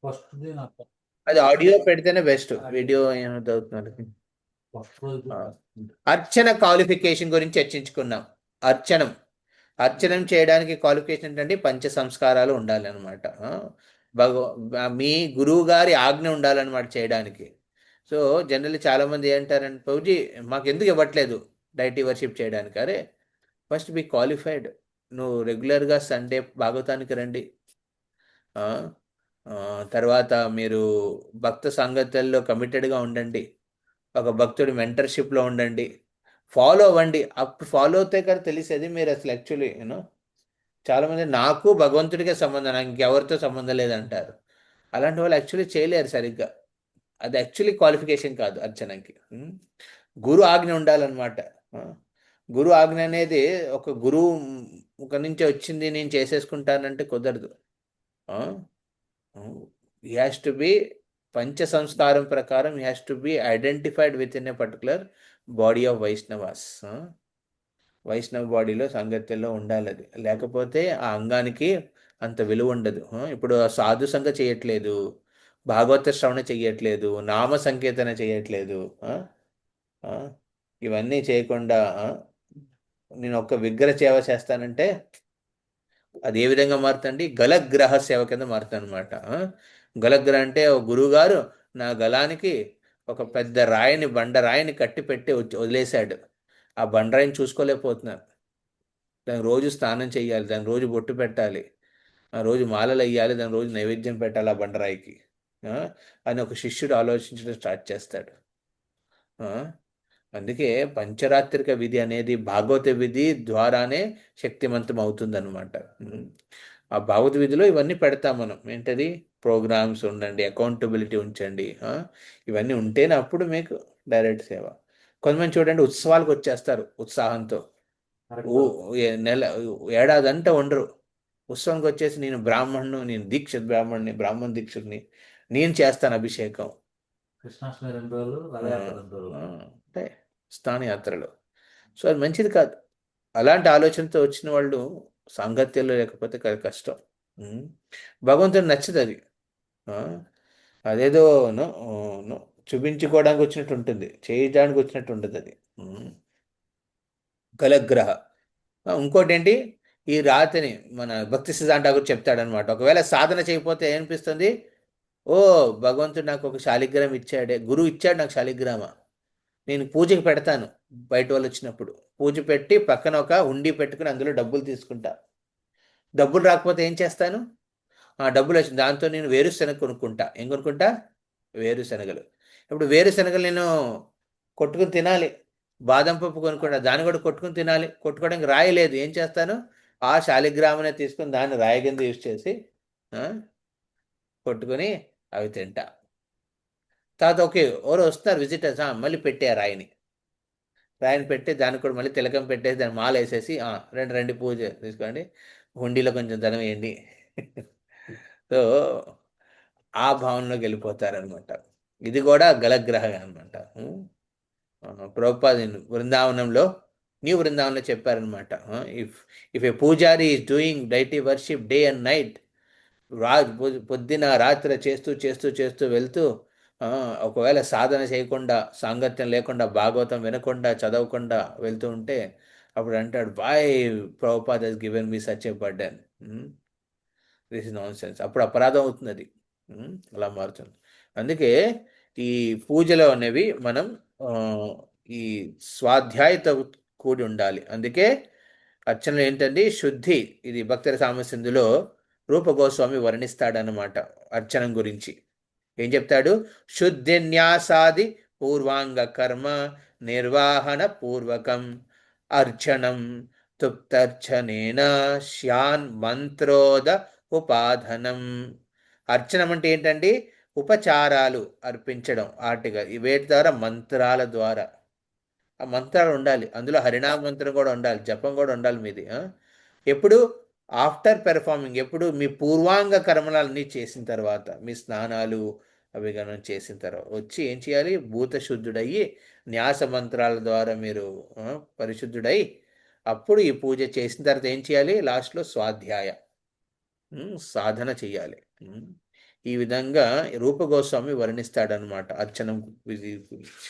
First the నాకు అది audio పెడితేనే బెస్ట్, వీడియో ఏమవుతున్నారు. ఫస్ట్ రోజు అర్చన క్వాలిఫికేషన్ గురించి చర్చించుకున్నాం. అర్చనం అర్చనం చేయడానికి క్వాలిఫికేషన్ ఏంటంటే పంచ సంస్కారాలు ఉండాలన్నమాట. భగవ మీ గురువు గారి ఆజ్ఞ ఉండాలన్నమాట చేయడానికి. సో జనరల్లీ చాలా మంది ఏంటారంటే, ప్రభుజీ మాకు ఎందుకు ఇవ్వట్లేదు డైటీ వర్షిప్ చేయడానికి. అరే, ఫస్ట్ బీ క్వాలిఫైడ్. నువ్వు రెగ్యులర్గా సండే భాగవతానికి రండి. ఆ, ఆ, తర్వాత మీరు భక్త సంగతుల్లో కమిటెడ్గా ఉండండి. ఒక భక్తుడి మెంటర్షిప్లో ఉండండి. ఫాలో అవ్వండి. అప్పుడు ఫాలో అవుతే కదా తెలిసేది మీరు అసలు యాక్చువల్లీ చాలామంది నాకు భగవంతుడికే సంబంధం, నాకు ఇంకెవరితో సంబంధం లేదంటారు. అలాంటి వాళ్ళు యాక్చువల్లీ చేయలేరు సరిగ్గా. అది యాక్చువల్లీ క్వాలిఫికేషన్ కాదు అర్చనకి. గురు ఆజ్ఞ ఉండాలన్నమాట. ఆ, గురు ఆజ్ఞ అనేది ఒక గురువు ఒక నుంచి వచ్చింది నేను చేసేసుకుంటానంటే కుదరదు. హీ హ్యాస్ టు బి పంచ సంస్కారం ప్రకారం he has to be identified with in a particular body of Vaishnavas. వైష్ణవ బాడీలో సాంగత్యంలో ఉండాలి. అది లేకపోతే ఆ అంగానికి అంత విలువ ఉండదు. ఇప్పుడు సాధు సంఘ చేయట్లేదు, భాగవత శ్రవణ చెయ్యట్లేదు, నామ సంకీర్తన చేయట్లేదు. ఆ, ఆ, ఇవన్నీ చేయకుండా నేను ఒక విగ్రహ సేవ చేస్తానంటే అది ఏ విధంగా మారుతుంది? గలగ్రహ సేవ కింద మారుతుంది అనమాట. గలగ్రహ అంటే ఒక గురువు గారు నా గలానికి ఒక పెద్ద రాయిని, బండ రాయిని కట్టి పెట్టి వదిలేశాడు. ఆ బండరాయిని చూసుకోలేకపోతున్నాను. దానికి రోజు స్నానం చేయాలి, దాని రోజు బొట్టు పెట్టాలి, ఆ రోజు మాలలు వేయాలి, దాని రోజు నైవేద్యం పెట్టాలి ఆ బండరాయికి. ఆ, అని ఒక శిష్యుడు ఆలోచించడం స్టార్ట్ చేస్తాడు. ఆ, అందుకే పంచరాత్రిక విధి అనేది భాగవత విధి ద్వారానే శక్తివంతం అవుతుందన్నమాట. ఆ భాగవత విధిలో ఇవన్నీ పెడతాం మనం. ఏంటది? ప్రోగ్రామ్స్ ఉండండి, అకౌంటబిలిటీ ఉంచండి. ఇవన్నీ ఉంటేనే అప్పుడు మీకు డైరెక్ట్ సేవ. కొంతమంది చూడండి ఉత్సవాలకు వచ్చేస్తారు ఉత్సాహంతో. ఊ కరెక్ట్. నెల ఏడాదంతా ఉండరు. ఉత్సవానికి వచ్చేసి నేను బ్రాహ్మణ్ణు, నేను దీక్షిత్ బ్రాహ్మణ్ణి, బ్రాహ్మణ దీక్షుడిని, నేను చేస్తాను అభిషేకం. కృష్ణాష్టమి 2 రోజులు, ఆ, రథయాత్ర 2 రోజులు. అంటే స్థానయాత్రలు. సో అది మంచిది కాదు. అలాంటి ఆలోచనతో వచ్చిన వాళ్ళు సాంగత్యంలో లేకపోతే కష్టం. ఉమ్. భగవంతుడు నచ్చదు అది. ఆ, అదేదో నో, నో, చూపించుకోవడానికి వచ్చినట్టు ఉంటుంది, చేయడానికి వచ్చినట్టు ఉంటుంది అది. కలగ్రహ. ఇంకోటి ఏంటి? ఈ రాతిని మన భక్తి సిద్ధాంత ఠాకూర్ చెప్తాడనమాట. ఒకవేళ సాధన చేయకపోతే ఏమనిపిస్తుంది? ఓ, భగవంతుడు నాకు ఒక శాలిగ్రామం ఇచ్చాడే, గురువు ఇచ్చాడు నాకు శాలిగ్రామ, నేను పూజకి పెడతాను. బయట వాళ్ళు వచ్చినప్పుడు పూజ పెట్టి పక్కన ఒక హుండీ పెట్టుకుని అందులో డబ్బులు తీసుకుంటా. డబ్బులు రాకపోతే ఏం చేస్తాను? ఆ డబ్బులు వచ్చింది దాంతో నేను వేరుశనగ కొనుక్కుంటా. ఏం కొనుక్కుంటా? వేరుశనగలు. ఇప్పుడు వేరుశనగలు నేను కొట్టుకుని తినాలి. బాదం పప్పు కొనుక్కుంటా, దాన్ని కూడా కొట్టుకుని తినాలి. కొట్టుకోవడానికి రాయి లేదు, ఏం చేస్తాను? ఆ శాలిగ్రామనే తీసుకుని దాన్ని రాయి కింద యూజ్ చేసి ఆ, కొట్టుకొని అవి తింటా. తర్వాత ఓకే, ఎవరో వస్తారు విజిటర్స్, మళ్ళీ పెట్టే ఆ రాయిని. రాయిని పెట్టి దానికి కూడా మళ్ళీ తిలకం పెట్టేసి దాన్ని మాల వేసేసి రెండు రెండు పూజ తీసుకోండి, హుండీలో కొంచెం ధనం వేయండి. సో ఆ భావనలోకి వెళ్ళిపోతారనమాట. ఇది కూడా గలగ్రహం అనమాట. ప్రభుపాద బృందావనంలో, న్యూ బృందావనంలో చెప్పారనమాట. ఇఫ్ ఇఫ్ ఏ పూజారి is doing deity worship day and night, పొద్దున రాత్రి చేస్తూ చేస్తూ చేస్తూ వెళ్తూ, ఆ, ఒకవేళ సాధన చేయకుండా, సాంగత్యం లేకుండా, భాగవతం వినకుండా, చదవకుండా వెళ్తూ ఉంటే అప్పుడు అంటాడు, boy, Prabhupada has given me such a burden. This is nonsense. అప్పుడు అపరాధం అవుతుంది అది. అలా మారుతుంది. అందుకే ఈ పూజలు అనేవి మనం ఆ, ఈ స్వాధ్యాయతో కూడి ఉండాలి. అందుకే అర్చనలు ఏంటండి? శుద్ధి. ఇది భక్తుల సామసిందులో రూప గోస్వామి వర్ణిస్తాడనమాట అర్చనం గురించి. ఏం చెప్తాడు? శుద్ధి న్యాసాది పూర్వాంగ కర్మ నిర్వాహణ పూర్వకం అర్చనం తుప్తర్చనేన శ్యాన్ మంత్రోద ఉపాధనం. అర్చనం అంటే ఏంటండి? ఉపచారాలు అర్పించడం ఆర్టిగా వేటి ద్వారా? మంత్రాల ద్వారా. ఆ మంత్రాలు ఉండాలి, అందులో హరినామ మంత్రం కూడా ఉండాలి, జపం కూడా ఉండాలి మీది. ఎప్పుడు? After performing. ఎప్పుడు? మీ పూర్వాంగ కర్మలన్నీ చేసిన తర్వాత, మీ స్నానాలు అవి గనం చేసిన తర్వాత వచ్చి ఏం చేయాలి? భూత శుద్ధుడయ్యి న్యాస మంత్రాల ద్వారా మీరు ఆ, పరిశుద్ధుడై అప్పుడు ఈ పూజ చేసిన తర్వాత ఏం చేయాలి? లాస్ట్లో స్వాధ్యాయ, సాధన చేయాలి. ఈ విధంగా రూపగోస్వామి వర్ణిస్తాడనమాట అర్చనం విధి గురించి.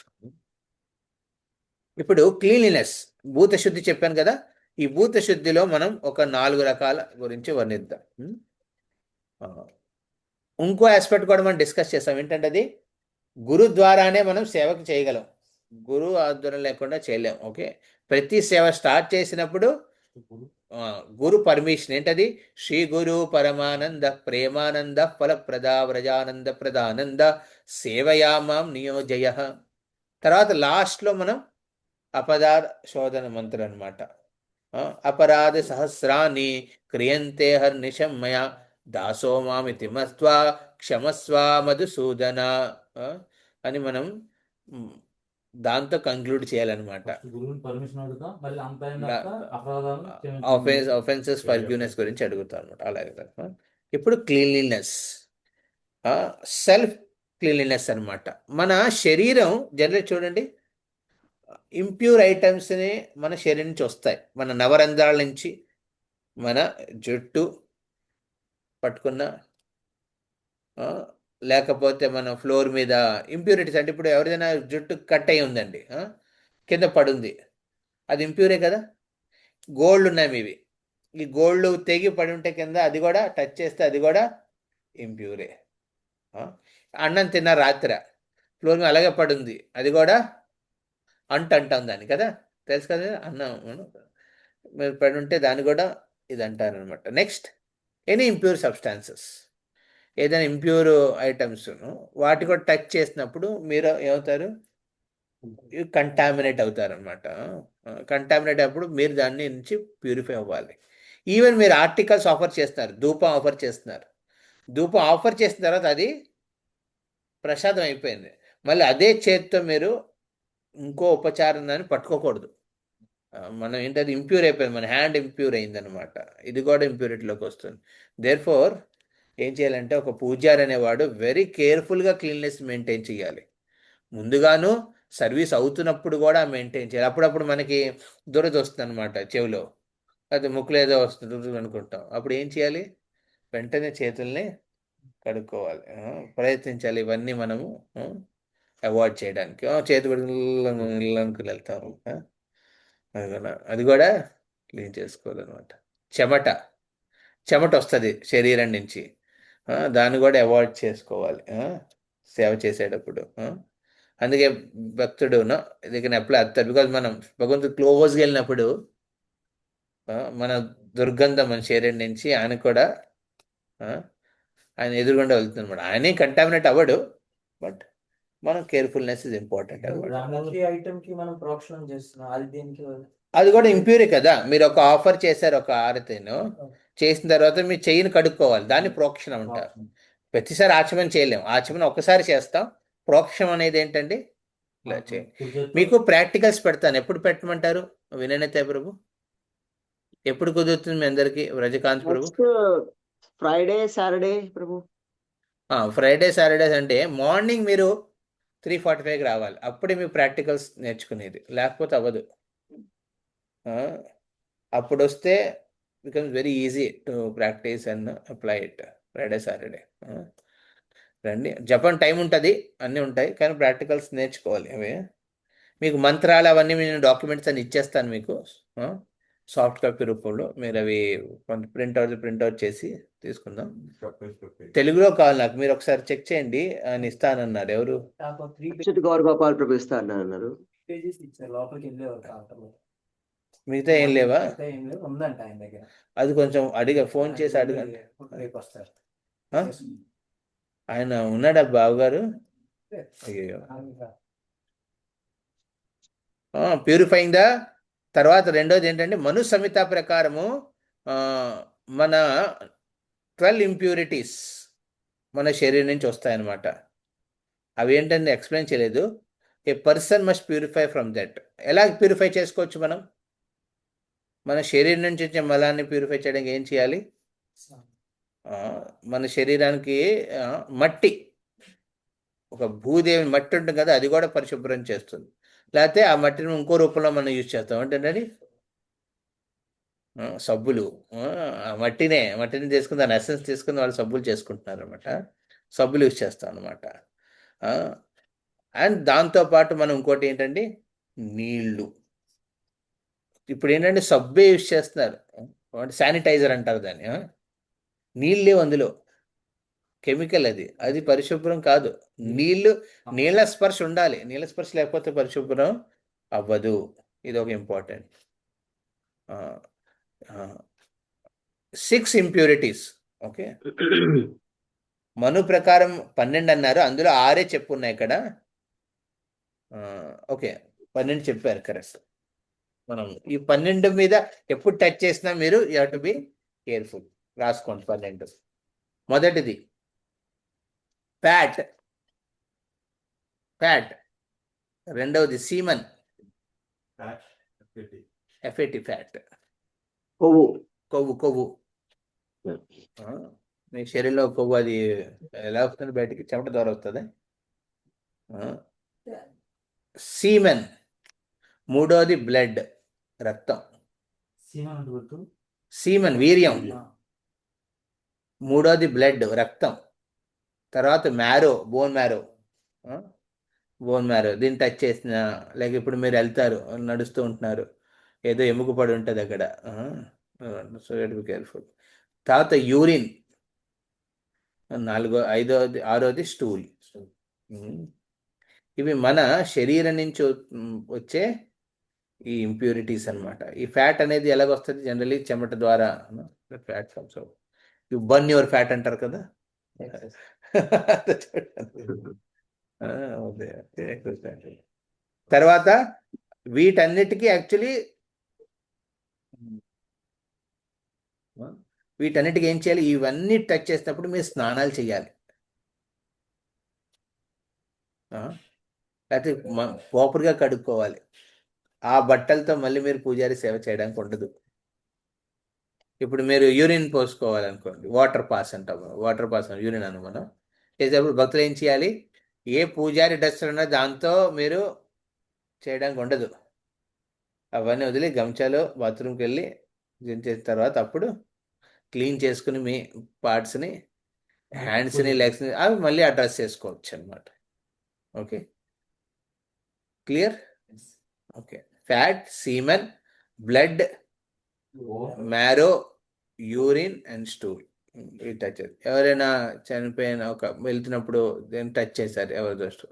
ఇప్పుడు క్లీన్లీనెస్, భూత శుద్ధి చెప్పాను కదా. ఈ భూత శుద్ధిలో మనం ఒక 4 రకాల గురించి వర్ణిద్దాం. ఆ, ఇంకో ఆస్పెక్ట్ కూడా మనం డిస్కస్ చేస్తాం. ఏంటంటే అది గురు ద్వారానే మనం సేవకు చేయగలం, గురువు ఆధ్వర్యం లేకుండా చేయలేం. ఓకే, ప్రతి సేవ స్టార్ట్ చేసినప్పుడు ఆ, గురు పర్మిషన్ ఏంటది? శ్రీ గురు పరమానంద ప్రేమానంద ఫలప్రద వ్రజానంద ప్రదానంద సేవయామాం నియోజయ. తర్వాత లాస్ట్లో మనం అపరాధ శోధన మంత్రం అనమాట. అపరాధ సహస్రాన్ని క్రియంతే హర్నిశం మయా దాసో మామితి మత్వా క్షమస్వ మధుసూదన ఆ, అని మనం మ్, దాంతో కంక్లూడ్ చేయాలన్నమాట. గురువుని పర్మిషన్ అడుగుతాం, మళ్ళీ అంత అయిన లా- తర్వాత అపరాధాలను క్షమించమని ఆఫెన్సెస్ ఫర్గ్యూనెస్ గురించి అడుగుతాం అనమాట. అలాగే కదా. ఇప్పుడు క్లీన్లీనెస్, సెల్ఫ్ క్లీన్లీనెస్ అన్నమాట. మన శరీరం జనరల్ చూడండి, ఇంప్యూర్ ఐటమ్స్ని మన శరీరం నుంచి వస్తాయి, మన నవరంధ్రాల నుంచి, మన జుట్టు పట్టుకున్న ఆ, లేకపోతే మన ఫ్లోర్ మీద ఇంప్యూరిటీస్. అంటే ఇప్పుడు ఎవరిదైనా జుట్టు కట్ అయి ఉందండి, కింద పడుంది, అది ఇంప్యూరే కదా. గోల్డ్ ఉన్నాయి మీవి, ఈ గోల్డ్ తెగి పడి ఉంటే కింద, అది కూడా టచ్ చేస్తే అది కూడా ఇంప్యూరే. ఆ, అన్నం తిన్న రాత్రి ఫ్లోర్ మీద అలాగే పడుంది, అది కూడా అంటాం దాన్ని కదా, తెలుసు కదా అన్నం మీరు పడి ఉంటే దాన్ని కూడా ఇది అంటారనమాట. నెక్స్ట్, ఎనీ ఇంప్యూర్ సబ్స్టాన్సెస్, ఏదైనా ఇంప్యూర్ ఐటమ్స్ వాటి కూడా టచ్ చేసినప్పుడు మీరు ఏమవుతారు? కంటామినేట్ అవుతారనమాట. కంటామినేట్ అప్పుడు మీరు దాన్ని నుంచి ప్యూరిఫై అవ్వాలి. ఈవెన్ మీరు ఆర్టికల్స్ ఆఫర్ చేస్తున్నారు, ధూపం ఆఫర్ చేస్తున్నారు, ధూపం ఆఫర్ చేసిన తర్వాత అది ప్రసాదం అయిపోయింది, మళ్ళీ అదే చేతితో మీరు ఇంకో ఉపచారం దాన్ని పట్టుకోకూడదు. మనం ఏంటది ఇంప్యూర్ అయిపోయింది, మన హ్యాండ్ ఇంప్యూర్ అయిందనమాట. ఇది కూడా ఇంప్యూరిటీలోకి వస్తుంది. దేర్ ఫోర్ ఏం చేయాలంటే ఒక పూజారి అనేవాడు వెరీ కేర్ఫుల్గా క్లీన్లెస్ మెయింటైన్ చేయాలి. ముందుగాను సర్వీస్ అవుతున్నప్పుడు కూడా మెయింటైన్ చేయాలి. అప్పుడప్పుడు మనకి దురద వస్తుంది అనమాట చెవిలో, అది ముక్కులో ఏదో వస్తుంది అనుకుంటాం. అప్పుడు ఏం చేయాలి? వెంటనే చేతుల్ని కడుక్కోవాలి, ప్రయత్నించాలి ఇవన్నీ మనము అవాయిడ్ చేయడానికి. చేతి పడుకు వెళ్తాము, అది కూడా క్లీన్ చేసుకోవాలన్నమాట. చెమట చెమట వస్తుంది శరీరం నుంచి, దాన్ని కూడా అవాయిడ్ చేసుకోవాలి సేవ చేసేటప్పుడు. అందుకే భక్తుడు ఇది అప్లై అవుతారు. బికాజ్ మనం భగవంతుడు క్లోజ్గా వెళ్ళినప్పుడు మన దుర్గంధం మన శరీరం నుంచి ఆయన కూడా ఆయన ఎదురుగుండా వెళ్తుంది అనమాట. ఆయనే కంటామినేట్ అవ్వడు, బట్ మనం కేర్ఫుల్నెస్ ఇస్ ఇంపార్టెంట్ అనమాట. ఐటమ్ కి మనం ప్రోక్షణం చేస్తున్నాం, అది దేనికి? అది కూడా ఇంప్యూరే కదా. మీరు ఒక ఆఫర్ చేశారు ఒక ఆరతిను, చేసిన తర్వాత మీరు చెయ్యిని కడుక్కోవాలి, దాన్ని ప్రోక్షణం అంటారు. ప్రతిసారి ఆచమనం చేయలేము, ఆచమనం ఒకసారి చేస్తాం. ప్రోక్షణం అనేది ఏంటండి? ఇలా చేయండి. మీకు ప్రాక్టికల్స్ పెడతాను, ఎప్పుడు పెట్టమంటారు వినయతే ప్రభు? ఎప్పుడు కుదురుతుంది మీ అందరికి వ్రజకాంత్ ప్రభు? ఫ్రైడే సాటర్డే ప్రభు. ఫ్రైడే సాటర్డేస్ అంటే మార్నింగ్ మీరు 3:45కి రావాలి, అప్పుడే మీరు ప్రాక్టికల్స్ నేర్చుకునేది, లేకపోతే అవ్వదు. అప్పుడు వస్తే becomes very easy to practice and apply it. Friday Saturday రండి. జపం టైం ఉంటుంది, అన్నీ ఉంటాయి, కానీ ప్రాక్టికల్స్ నేర్చుకోవాలి. అవి మీకు మంత్రాలు అవన్నీ నేను డాక్యుమెంట్స్ అన్ని ఇచ్చేస్తాను మీకు సాఫ్ట్ కాపీ రూపంలో. మీరు అవి ప్రింట్అవుట్ చేసి తీసుకుందాం. తెలుగులో కావాలి నాకు, మీరు ఒకసారి చెక్ చేయండి. ఆయన ఇస్తానన్నారు. ఎవరు? గౌరగోపాల్ ప్రభు ఇస్తా అన్నారు. లోపలికి వెళ్ళేవారు, మిగతా ఏం లేవా? ఏం లేదు, ఉందంట ఆయన దగ్గర. అది కొంచెం ఫోన్ చేసి అడగండి. రేపు వస్తారు. ఆయన ఉన్నాడా బావగారు? అయ్యో, ప్యూరిఫైయింగ్ ద. తర్వాత రెండోది ఏంటంటే మను సంహిత ప్రకారము మన 12 ఇంప్యూరిటీస్ మన శరీరం నుంచి వస్తాయన్నమాట. అవి ఏంటంటే ఎక్స్ప్లెయిన్ చేయలేదు. A person must purify from that. ఎలా ప్యూరిఫై చేసుకోవచ్చు మనం? మన శరీరం నుంచి వచ్చే మలాన్ని ప్యూరిఫై చేయడానికి ఏం చేయాలి? మన శరీరానికి మట్టి, ఒక భూదేవి మట్టి ఉంటుంది కదా, అది కూడా పరిశుభ్రం చేస్తుంది. లేకపోతే ఆ మట్టిని ఇంకో రూపంలో మనం యూజ్ చేస్తాం. ఏంటంటే సబ్బులు. ఆ మట్టిని తీసుకుని దాని ఎసెన్స్ తీసుకుని వాళ్ళు సబ్బులు చేసుకుంటున్నారు అనమాట. సబ్బులు యూజ్ చేస్తాం అనమాట. అండ్ దాంతోపాటు మనం ఇంకోటి ఏంటంటే నీళ్ళు. ఇప్పుడు ఏంటంటే సబ్బే యూజ్ చేస్తున్నారు, శానిటైజర్ అంటారు దాన్ని. నీళ్ళు లేవు అందులో, కెమికల్ అది, అది పరిశుభ్రం కాదు. నీళ్ళ స్పర్శ ఉండాలి, నీళ్ళ స్పర్శ లేకపోతే పరిశుభ్రం అవ్వదు. ఇది ఒక ఇంపార్టెంట్. 6 ఇంప్యూరిటీస్. ఓకే, మను ప్రకారం 12 అన్నారు, అందులో 6 చెప్పున్నాయి ఇక్కడ. ఓకే, 12 చెప్పారు, కరెక్ట్. మనం ఈ 12 మీద ఎప్పుడు టచ్ చేసినా మీరు you have to be careful. రాసుకోండి 12. మొదటిది ఫ్యాట్. రెండవది సీమన్, FAT ఫ్యాట్, కొవ్వు. మీ శరీరంలో కొవ్వు అది ఎలా వస్తుంది బయటికి? చెమట ద్వారా వస్తుంది. సీమెన్. మూడోది బ్లడ్, రక్తం. సీమన్ వీర్యం. మూడోది బ్లడ్, రక్తం. తర్వాత మ్యారో, బోన్ మ్యారో. దీన్ని టచ్ చేసిన, లేక ఇప్పుడు మీరు వెళ్తారు, నడుస్తూ ఉంటున్నారు, ఏదో ఎముక పడి ఉంటుంది అక్కడ, సో యూ బి కేర్ఫుల్. తర్వాత యూరిన్. ఆరోది స్టూల్. ఇవి మన శరీరం నుంచి వచ్చే ఈ ఇంప్యూరిటీస్ అన్నమాట. ఈ ఫ్యాట్ అనేది ఎలాగొస్తుంది? జనరలీ చెమట ద్వారా. Fat you burn your fat అంటారు కదా. తర్వాత వీటన్నిటికీ ఏం చేయాలి? ఇవన్నీ టచ్ చేసినప్పుడు మీరు స్నానాలు చేయాలి. లేకపోతే ప్రాపర్గా కడుక్కోవాలి. ఆ బట్టలతో మళ్ళీ మీరు పూజారి సేవ చేయడానికి ఉండదు. ఇప్పుడు మీరు యూరిన్ పోసుకోవాలనుకోండి, వాటర్ పాస్ యూరిన్ అను మనం చేసేటప్పుడు భక్తులు ఏం చేయాలి? ఏ పూజారి డ్రెస్ ఉన్నా దాంతో మీరు చేయడానికి ఉండదు. అవన్నీ వదిలి గంచాలో బాత్రూమ్కి వెళ్ళి చేసిన తర్వాత అప్పుడు క్లీన్ చేసుకుని మీ పార్ట్స్ని, హ్యాండ్స్ని, లెగ్స్ని అవి మళ్ళీ ఆ డ్రెస్ చేసుకోవచ్చు అనమాట. Okay, clear? Okay, fat, semen, blood, marrow, urine and stool. ఈ టచ్. ఎవరైనా చనిపోయిన వెళ్తున్నప్పుడు దేని టచ్ చేశారు, ఎవరి దృష్టి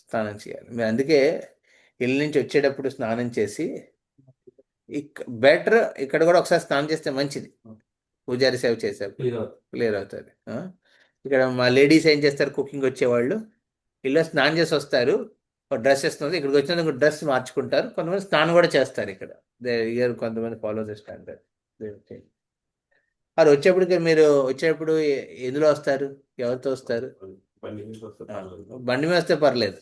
స్నానం చేయాలి. మీరు అందుకే ఇల్లు నుంచి వచ్చేటప్పుడు స్నానం చేసి, బెటర్ ఇక్కడ కూడా ఒకసారి స్నానం చేస్తే మంచిది. పూజారి సేవ చేశారు, క్లియర్ అవుతుంది. ఇక్కడ మా లేడీస్ ఏం చేస్తారు, కుకింగ్ వచ్చేవాళ్ళు ఇల్లు స్నానం చేసి వస్తారు, డ్రెస్ వేస్తుంది, ఇక్కడికి వచ్చినందుకు డ్రెస్ మార్చుకుంటారు. కొంతమంది స్నానం కూడా చేస్తారు ఇక్కడ. కొంతమంది ఫాలో ద స్టాండర్డ్. అది మీరు వచ్చేటప్పుడు ఎందులో వస్తారు, ఎవరితో వస్తారు? బండి మీద వస్తే పర్లేదు.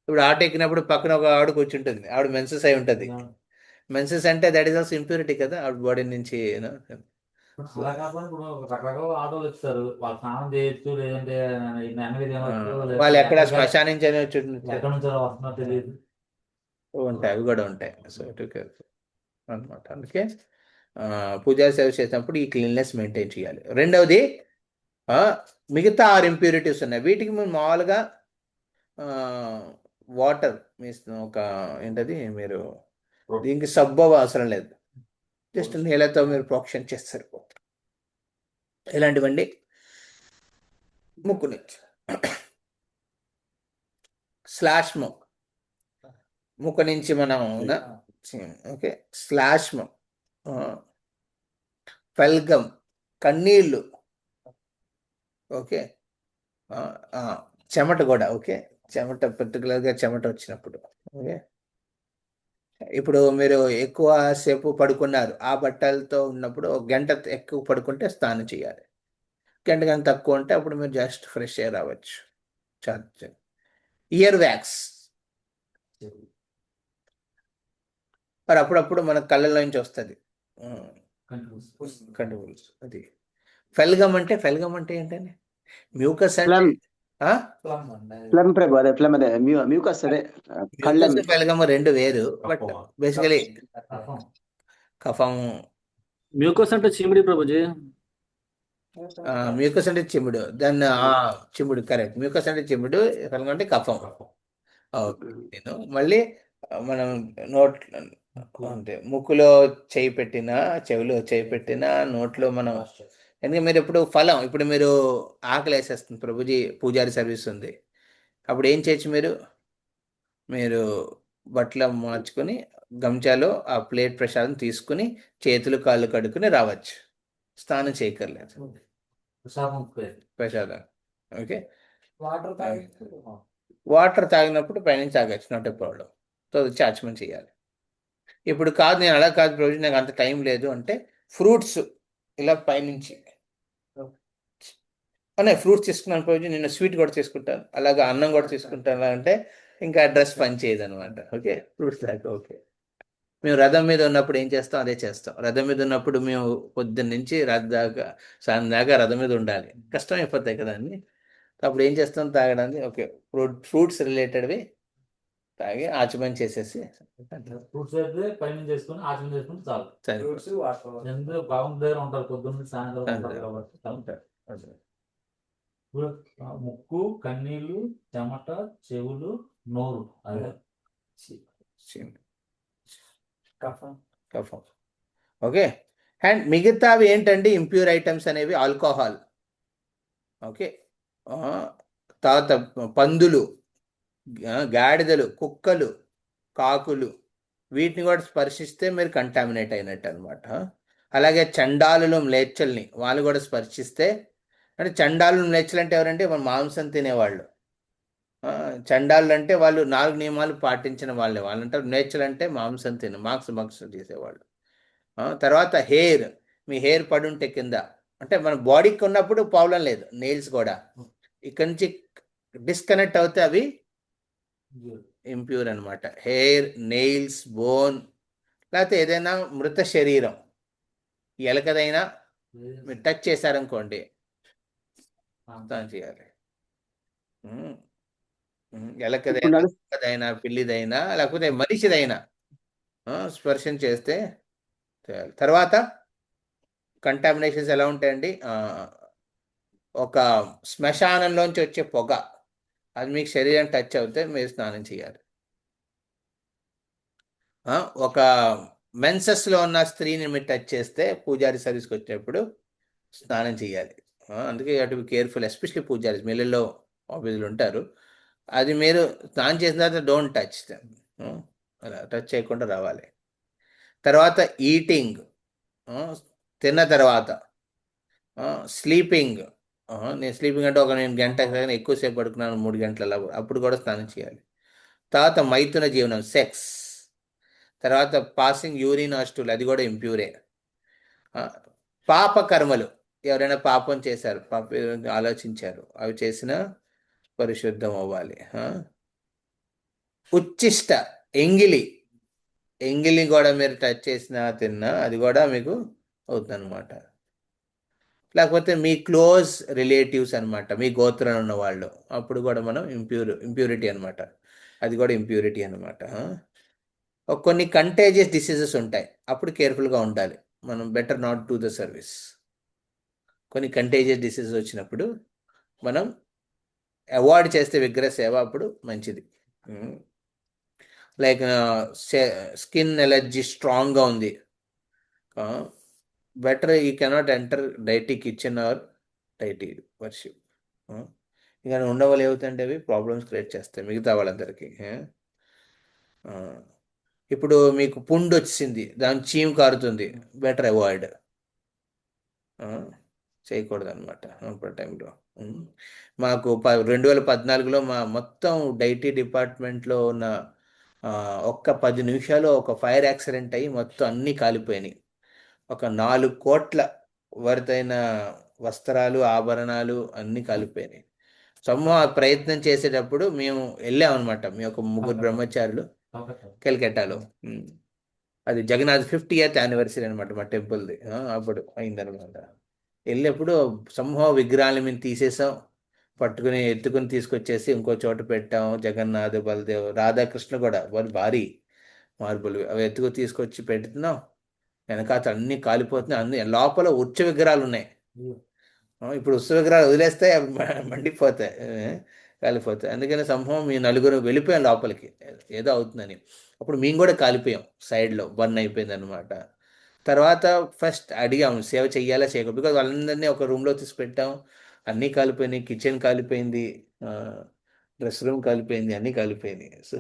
ఇప్పుడు ఆటో ఎక్కినప్పుడు పక్కన ఒక ఆవిడ కూర్చుంటుంది, ఆవిడ మెన్సెస్ అయి ఉంటుంది. మెన్సెస్ అంటే దట్ ఈస్ ఆల్సో ఇంప్యూరిటీ కదా, ఆవిడ బాడీ నుంచి. అలా కాకుండా ఇప్పుడు రకరకాల ఆటోలు వచ్చారు, వాళ్ళు స్నానం చేయొచ్చు, లేదంటే వాళ్ళు ఎక్కడ శ్మశానించని ఎక్కడి నుంచి వస్తున్నా తెలియదు, ఉంటాయి, అవి కూడా ఉంటాయి. సో అనమాట. అందుకే పూజారి సేవ చేసినప్పుడు ఈ క్లీన్లెస్ మెయింటైన్ చేయాలి. రెండవది మిగతా 6 ఇంప్యూరిటీస్ ఉన్నాయి. వీటికి మేము మామూలుగా వాటర్ ఒక ఏంటది, మీరు దీనికి సబ్బు అవసరం లేదు, జస్ట్ నీళ్ళతో మీరు ప్రోక్షణ చేస్తారు. ఎలాంటివండి? ముక్కు నుంచి శ్లాష్మం, ముక్కు నుంచి మనం ఓకే, శ్లాష్మం, ఫల్గం, కన్నీళ్ళు, ఓకే, చెమట కూడా. ఓకే, చెమట పర్టికులర్గా చెమట వచ్చినప్పుడు. ఓకే, ఇప్పుడు మీరు ఎక్కువ సేపు పడుకున్నారు, ఆ బట్టలతో ఉన్నప్పుడు 1 గంట ఎక్కువ పడుకుంటే స్నానం చేయాలి. 1 గంట కానీ తక్కువ ఉంటే అప్పుడు మీరు జస్ట్ ఫ్రెష్ ఎయిర్ రావచ్చు. ఇయర్ వ్యాక్స్, మరి అప్పుడప్పుడు మన కళ్ళలో నుంచి వస్తుంది కంటిన్యూస్. అది ఫెల్గమ్ అంటే ఏంటండి? మ్యూకస్ అంటే ఫెల్గమ్ 2 వేరు. బట్ బేసికలీ కఫం. మ్యూకస్ అంటే చీమిడి ప్రభుజీ. మ్యూకస్ అంటే చిమ్ముడు, దాన్ని చిమ్ముడు కరెక్ట్. మ్యూకస్ అంటే చిమ్ముడు, అంటే కఫం. ఓకే. నేను మళ్ళీ మనం నోట్ అంటే ముక్కులో చేయి పెట్టినా, చెవిలో చేయి పెట్టినా, నోట్లో మనం, ఎందుకంటే మీరు ఇప్పుడు మీరు ఆకలి వేసేస్తుంది, ప్రభుజీ పూజారి సర్వీస్ ఉంది, అప్పుడు ఏం చేయొచ్చు మీరు బట్టలు మార్చుకొని గంజాలో ఆ ప్లేట్ ప్రసాదం తీసుకుని చేతులు కాళ్ళు కడుక్కుని రావచ్చు, స్నానం చేయక్కర్లేదు. ప్రసాదం. ఓకే. వాటర్ తాగినప్పుడు పైనుంచి తాగొచ్చు, నాట్ ఏ ప్రాబ్లం. సో అది చాచ్మెంట్ చేయాలి. ఇప్పుడు కాదు, నేను అలా కాదు ప్రభుజీ, నాకు అంత టైం లేదు అంటే ఫ్రూట్స్ ఇలా పైనుంచి ఫ్రూట్స్ తీసుకున్నాను ప్రభుజీ, నేను స్వీట్ కూడా తీసుకుంటాను, అలాగా అన్నం కూడా తీసుకుంటాను అంటే ఇంకా డ్రెస్ పని చేయదు అనమాట. ఓకే. ఫ్రూట్స్ దాకా ఓకే. మేము రథం మీద ఉన్నప్పుడు ఏం చేస్తాం అదే చేస్తాం. రథం మీద ఉన్నప్పుడు మేము పొద్దున్న నుంచి రథం దాకా సాయంత్రం దాకా రథం మీద ఉండాలి, కష్టం అయిపోతాయి కదా అన్ని. అప్పుడు ఏం చేస్తాం తాగడానికి, ఓకే, ఫ్రూట్స్ రిలేటెడ్వి తాగి ఆచమని చేసేసి ఫ్రూట్స్ అయితే పైన చేసుకుని ఆచరణ చేసుకుంటే చాలు. సరే. ఎందుకు బాగుంది దగ్గర ఉంటారు, పొద్దున్న సాయంత్రం ఉంటారు కాబట్టి. ఇప్పుడు ముక్కు, కన్నీళ్ళు, చెమట, చెవులు, నోరు, అదే కఫం. ఓకే. అండ్ మిగతావి ఏంటంటే ఇంప్యూర్ ఐటమ్స్ అనేవి ఆల్కహాల్. ఓకే. తర్వాత పందులు, గాడిదలు, కుక్కలు, కాకులు, వీటిని కూడా స్పర్శిస్తే మీరు కంటామినేట్ అయినట్టు అనమాట. అలాగే చండాలులు, మ్లేచ్చల్ని వాళ్ళు కూడా స్పర్శిస్తే, అంటే చండాలులు మ్లేచ్చలు అంటే ఎవరంటే మన మాంసం తినేవాళ్ళు. చండాలు అంటే వాళ్ళు 4 నియమాలు పాటించిన వాళ్ళే, వాళ్ళంటారు. మ్లేచ్చలు అంటే మాంసం మాంసం చేసేవాళ్ళు. తర్వాత హెయిర్, మీ హెయిర్ పడుంటే కింద, అంటే మన బాడీకి ఉన్నప్పుడు ప్రాబ్లం లేదు, నెయిల్స్ కూడా ఇక్కడి నుంచి డిస్కనెక్ట్ అవుతే అవి ఇంప్యూర్ అనమాట. హెయిర్, నెయిల్స్, బోన్, లేకపోతే ఏదైనా మృత శరీరం, ఎలకదైనా మీరు టచ్ చేశారనుకోండి స్నానం చేయాలి. ఎలకదైనా, పిల్లిదైనా, లేకపోతే మనిషిదైనా స్పర్శం చేస్తే చేయాలి. తర్వాత కంటామినేషన్స్ ఎలా ఉంటాయండి, ఒక శ్మశానంలోంచి వచ్చే పొగ, అది మీకు శరీరం టచ్ అవుతే మీరు స్నానం చేయాలి. ఒక మెన్సెస్లో ఉన్న స్త్రీని మీరు టచ్ చేస్తే పూజారి సర్వీస్కి వచ్చేటప్పుడు స్నానం చేయాలి. అందుకే అటు కేర్ఫుల్, ఎస్పెషల్లీ పూజారి మిల్లుల్లో ఆఫీసులు ఉంటారు. అది మీరు స్నానం చేసిన తర్వాత డోంట్ టచ్ దెమ్, అలా టచ్ చేయకుండా రావాలి. తర్వాత ఈటింగ్, తిన్న తర్వాత. స్లీపింగ్, నేను స్లీపింగ్ అంటే నేను గంట ఎక్కువసేపు పడుకున్నాను, 3 గంటల, అప్పుడు కూడా స్నానం చేయాలి. తర్వాత మైథున జీవనం, సెక్స్. తర్వాత పాసింగ్ యూరిన్ ఆస్టూల్, అది కూడా ఇంప్యూరే. పాప కర్మలు, ఎవరైనా పాపం చేశారు, ఆలోచించారు, అవి చేసినా పరిశుద్ధం అవ్వాలి. ఉచ్చిష్ట, ఎంగిలి కూడా మీరు టచ్ చేసినా తిన్నా అది కూడా మీకు అవుతుంది అనమాట. లేకపోతే మీ క్లోజ్ రిలేటివ్స్ అనమాట, మీ గోత్రంలో ఉన్న వాళ్ళు, అప్పుడు కూడా మనం ఇంప్యూరిటీ అనమాట, అది కూడా ఇంప్యూరిటీ అనమాట. కొన్ని కంటేజియస్ డిసీజెస్ ఉంటాయి, అప్పుడు కేర్ఫుల్గా ఉండాలి, మనం better not do the service. కొన్ని కంటేజియస్ డిసీజెస్ వచ్చినప్పుడు మనం అవాయిడ్ చేస్తే విగ్రహ సేవ అప్పుడు మంచిది. లైక్ స్కిన్ ఎలర్జీ స్ట్రాంగ్గా ఉంది, better you cannot enter deity kitchen or deity worship. ఇంకా ఉండవాళ్ళు ఏమవుతుంటే అవి ప్రాబ్లమ్స్ క్రియేట్ చేస్తాయి మిగతా వాళ్ళందరికీ. ఇప్పుడు మీకు పుండు వచ్చింది, దాని చీము కారుతుంది, బెటర్ అవాయిడ్, చేయకూడదు అనమాట అప్పుడు టైంలో. మాకు 2014లో మా మొత్తం డైటీ డిపార్ట్మెంట్లో ఉన్న ఒక్క 10 నిమిషాలు ఒక ఫైర్ యాక్సిడెంట్ అయ్యి మొత్తం అన్నీ కాలిపోయినాయి. ఒక 4 కోట్ల వరదైన వస్త్రాలు, ఆభరణాలు అన్నీ కాలిపోయినాయి. ప్రయత్నం చేసేటప్పుడు మేము వెళ్ళామన్నమాట, మేము ఒక 3 బ్రహ్మచారులు కలకట్టాలో. అది జగన్నాథ్ 50th యానివర్సరీ అనమాట మా టెంపుల్ది, అప్పుడు అయిందనమాట. వెళ్ళినప్పుడు విగ్రహాలు మేము తీసేసాం, ఎత్తుకుని తీసుకొచ్చేసి ఇంకో చోట పెట్టాం. జగన్నాథ్, బలదేవ్, రాధాకృష్ణ కూడా వాళ్ళు భారీ మార్బుల్, అవి ఎత్తుకుని తీసుకొచ్చి పెడుతున్నాం. వెనకాత అన్ని కాలిపోతున్నాయి, అన్ని లోపల ఉచ్చ విగ్రహాలు ఉన్నాయి. ఇప్పుడు ఉత్సవ విగ్రహాలు వదిలేస్తే అవి మండిపోతాయి, కాలిపోతాయి. అందుకని సంభవం మీ నలుగురు వెళ్ళిపోయాం లోపలికి, ఏదో అవుతుందని. అప్పుడు మేము కూడా కాలిపోయాం, సైడ్లో బర్న్ అయిపోయింది అనమాట. తర్వాత ఫస్ట్ అడిగాము సేవ చెయ్యాలా చేయకూడదు, బికాజ్ వాళ్ళందరినీ ఒక రూమ్లో తీసి పెట్టాం. అన్నీ కాలిపోయినాయి, కిచెన్ కాలిపోయింది, డ్రెస్ రూమ్ కాలిపోయింది, అన్నీ కాలిపోయినాయి. సో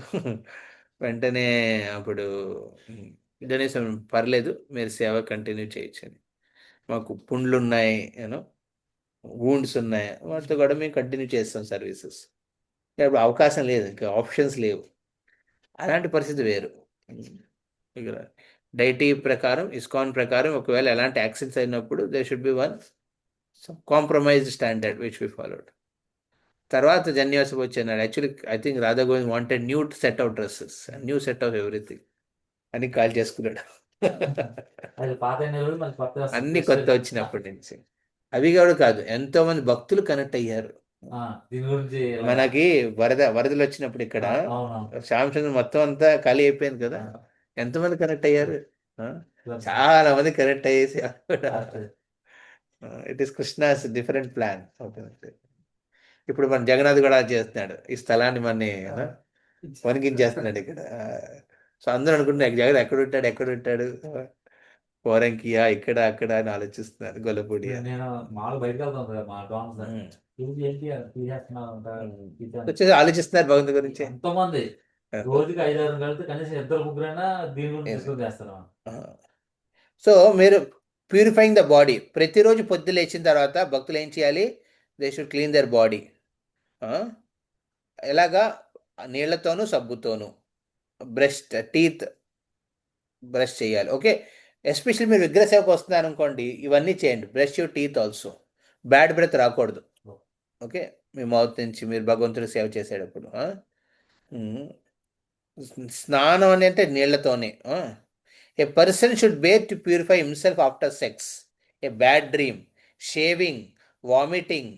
వెంటనే అప్పుడు డొనేషన్ పర్లేదు, మీరు సేవ కంటిన్యూ చేయొచ్చని. మాకు పుండ్లు ఉన్నాయి, యూనో వూండ్స్ ఉన్నాయి, వాటితో కూడా మేము కంటిన్యూ చేస్తాం సర్వీసెస్. ఇప్పుడు అవకాశం లేదు, ఇంకా ఆప్షన్స్ లేవు. అలాంటి పరిస్థితి వేరు. ఇక్కడ డైటీ ప్రకారం, ఇస్కాన్ ప్రకారం ఒకవేళ ఎలాంటి యాక్సిడెంట్స్ అయినప్పుడు they should be one compromised standard which we followed. తర్వాత జన్యాసకు వచ్చాడు. Actually I think Radha Govind wanted new set of dresses, new set of everything అని కాల్ చేసుకున్నాడు. అది పాత నెలలు మళ్ళీ కొత్త అన్ని కొత్త వచ్చినప్పటి నుంచి. అవి కూడా కాదు, ఎంతో మంది భక్తులు కనెక్ట్ అయ్యారు. దీని గురించి మనకి వరదలు వచ్చినప్పుడు ఇక్కడ అవునవును. శ్యామచంద్ర మొత్తం అంతా ఖాళీ అయిపోయింది కదా, ఎంతమంది కనెక్ట్ అయ్యారు? ఆ? చాలా చాలా మంది కనెక్ట్ అయ్యేసి correct. It is Krishna's different plan. ఇప్పుడు మన జగన్నాథ్ కూడా చేస్తున్నాడు, ఈ స్థలాన్ని మన వణికించేస్తున్నాడు ఇక్కడ. సో అందరూ అనుకుంటున్నారు జగన్ ఎక్కడ ఉంటాడు, పోరంకియా ఇక్కడ అక్కడ అని ఆలోచిస్తున్నారు, గొల్లపూడి అని. నేను మామూలు బయటకు వెళ్తాను కదా మా డోన్స్ ఇది ఏంటి అది తీసేస్తున్నావు అంట. వచ్చేసి ఆలోచిస్తున్నారు భగవంతు గురించి. ఎంతో మంది రోజుకి 5-6 కలిస్తే కనీసం 2-3 దీని గురించి Yes. డిస్కస్ చేస్తాను. సో మీరు ప్యూరిఫైయింగ్ ద బాడీ, ప్రతిరోజు పొద్దు లేచిన తర్వాత భక్తులు ఏం చేయాలి? They should clean their body. ఎలాగా? నీళ్లతోనూ సబ్బుతోనూ టీత్ బ్రష్ చేయాలి. ఓకే, ఎస్పెషల్లీ మీరు విగ్రహ సేవకు వస్తున్నారు అనుకోండి, ఇవన్నీ చేయండి. Brush your teeth also. Bad breath రాకూడదు. ఓకే, మీ మౌత్ నుంచి మీరు భగవంతుడు సేవ చేసేటప్పుడు. స్నానం అని అంటే నీళ్లతోనే. A person should bear to purify himself after sex, a bad dream, shaving, vomiting,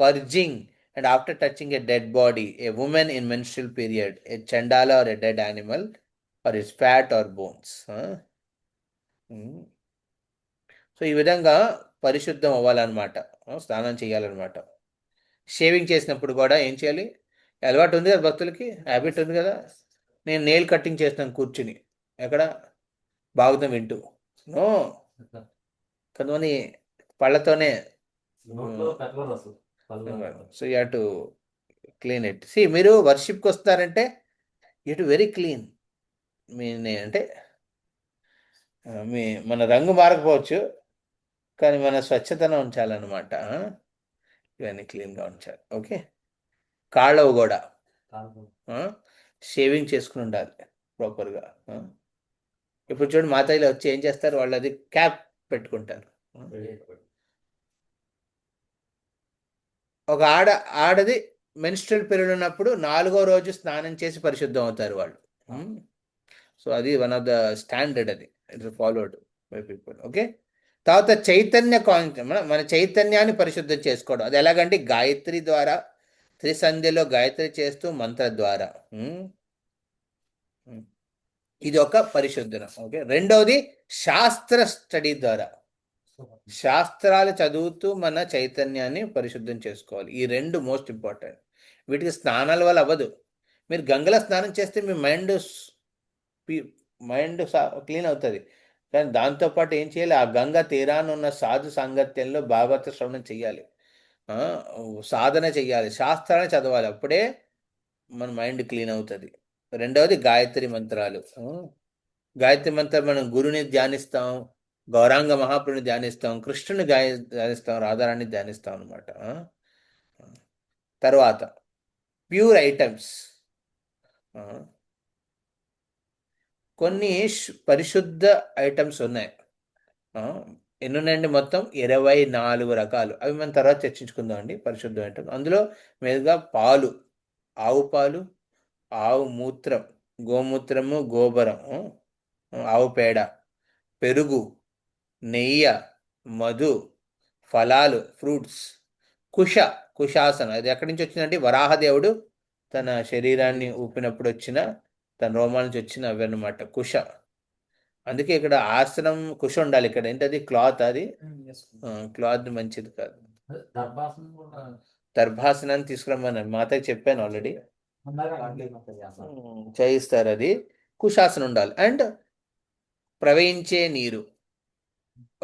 purging and after touching a dead body, a woman in menstrual period, a chandala or a dead animal, or its fat or bones. So ఈ విధంగా పరిశుద్ధం అవ్వాలన్నమాట, స్నానం చేయాలన్నమాట. Shaving చేసినప్పుడు కూడా ఏం చేయాలి? అలవాటు ఉంది కదా భక్తులకి, హ్యాబిట్ ఉంది కదా. నేను నెయిల్ కట్టింగ్ చేస్తాను కూర్చుని, ఎక్కడ భాగవతం వింటూ. నో, కొంతమంది పళ్ళతోనే. So you have to clean it. See మీరు వర్షిప్కి వస్తారంటే యూ టు వెరీ క్లీన్. అంటే మన రంగు మారకపోవచ్చు, కానీ మన స్వచ్ఛతను ఉంచాలన్నమాట. ఇవన్నీ క్లీన్గా ఉంచాలి. ఓకే, కాళ్ళవు కూడా షేవింగ్ చేసుకుని ఉండాలి ప్రాపర్గా. ఇప్పుడు చూడండి మాతాయిలు వచ్చి ఏం చేస్తారు, వాళ్ళు అది క్యాప్ పెట్టుకుంటారు. ఒక ఆడది మెన్స్ట్రల్ పీరియడ్ ఉన్నప్పుడు 4వ రోజు స్నానం చేసి పరిశుద్ధం అవుతారు వాళ్ళు. సో అది వన్ ఆఫ్ ద స్టాండర్డ్, అది it's followed by people. Okay, తర్వాత చైతన్య మన చైతన్యాన్ని పరిశుద్ధం చేసుకోవడం. అది ఎలాగంటే గాయత్రి ద్వారా, త్రిసంధ్యలో గాయత్రి చేస్తూ మంత్ర ద్వారా. ఇది ఒక పరిశుద్ధన. ఓకే, రెండవది శాస్త్ర స్టడీ ద్వారా, శాస్త్రాలు చదువుతూ మన చైతన్యాన్ని పరిశుద్ధం చేసుకోవాలి. ఈ 2 మోస్ట్ ఇంపార్టెంట్. వీటికి స్నానాల వల్ల అవ్వదు. మీరు గంగలో స్నానం చేస్తే మీ మైండ్ క్లీన్ అవుతుంది, కానీ దాంతోపాటు ఏం చేయాలి? ఆ గంగ తీరాన్ని ఉన్న సాధు సాంగత్యంలో భాగవత శ్రవణం చెయ్యాలి, సాధన చెయ్యాలి, శాస్త్రాన్ని చదవాలి. అప్పుడే మన మైండ్ క్లీన్ అవుతుంది. రెండవది గాయత్రి మంత్రాలు. గాయత్రి మంత్రం మనం గురుని ధ్యానిస్తాం, గౌరాంగ మహాప్రభుని ధ్యానిస్తాం, కృష్ణుని ధ్యానిస్తాం, రాధారాణి ధ్యానిస్తాం అనమాట. తర్వాత ప్యూర్ ఐటమ్స్. కొన్ని పరిశుద్ధ ఐటమ్స్ ఉన్నాయి. ఎన్నున్నాయండి? మొత్తం 24 రకాలు. అవి మనం తర్వాత చర్చించుకుందాం అండి. పరిశుద్ధ ఐటమ్ అందులో మీదుగా పాలు, ఆవు పాలు, ఆవు మూత్రం, గోమూత్రము, గోబరం, ఆవు పేడ, పెరుగు, నెయ్యి, మధు, ఫలాలు, ఫ్రూట్స్, కుశాసనం. అది ఎక్కడి నుంచి వచ్చిందంటే వరాహదేవుడు తన శరీరాన్ని ఊపినప్పుడు వచ్చిన, తన రోమాల నుంచి వచ్చిన అవి అన్నమాట కుష. అందుకే ఇక్కడ ఆసనం కుష ఉండాలి. ఇక్కడ ఏంటది? క్లాత్. అది క్లాత్ మంచిది కాదు. దర్భాసనం కూడా దర్భాసనాన్ని తీసుకురమ్మని మాతకి చెప్పాను ఆల్రెడీ. ఉండాలి, అలాంటివి చేస్తారు. చేయిస్తారు. అది కుశాసనం ఉండాలి. అండ్ ప్రవహించే నీరు,